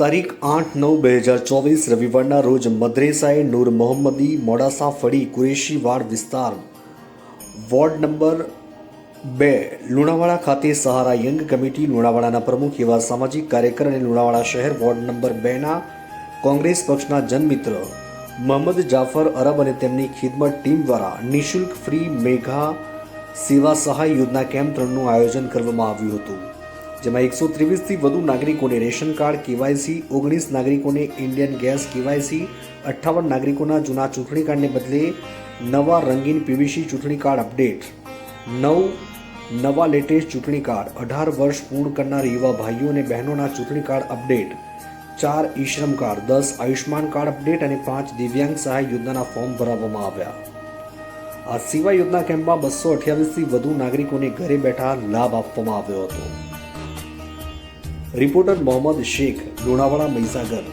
તારીખ 8/9/2024 રવિવારના રોજ મદ્રેસાએ નૂર મોહમ્મદી મોડાસા ફળી કુરેશીવાડ વિસ્તાર વોર્ડ નંબર 2 લુણાવાડા ખાતે સહારા યંગ કમિટી લુણાવાડાના પ્રમુખ એવા સામાજિક કાર્યકર અને લુણાવાડા શહેર વોર્ડ નંબર 2ના કોંગ્રેસ પક્ષના જનમિત્ર મોહમ્મદ જાફર અરબ અને તેમની ખિદમત ટીમ દ્વારા નિઃશુલ્ક ફ્રી મેઘા સેવા સહાય યોજના કેમ્પ 3નું આયોજન કરવામાં આવ્યું હતું, જેમાં 123થી વધુ નાગરિકોને રેશન કાર્ડ કેવાયસી, 19 નાગરિકોને ઇન્ડિયન ગેસ કેવાયસી, 58 નાગરિકોના જૂના ચૂંટણી કાર્ડને બદલે નવા રંગીન પીવીસી ચૂંટણી કાર્ડ અપડેટ, 9 નવા લેટેસ્ટ ચૂંટણી કાર્ડ, 18 વર્ષ પૂર્ણ કરનાર યુવા ભાઈઓ અને બહેનોના ચૂંટણી કાર્ડ અપડેટ, 4 ઈ શ્રમ કાર્ડ, 10 આયુષ્માન કાર્ડ અપડેટ અને 5 દિવ્યાંગ સહાય યોજનાના ફોર્મ ભરવામાં આવ્યા. આ સેવા યોજના કેમ્પમાં 228થી વધુ નાગરિકોને ઘરે બેઠા લાભ આપવામાં આવ્યો હતો. રિપોર્ટર મોહમ્મદ શેખ, લુણાવાડા, મહીસાગર.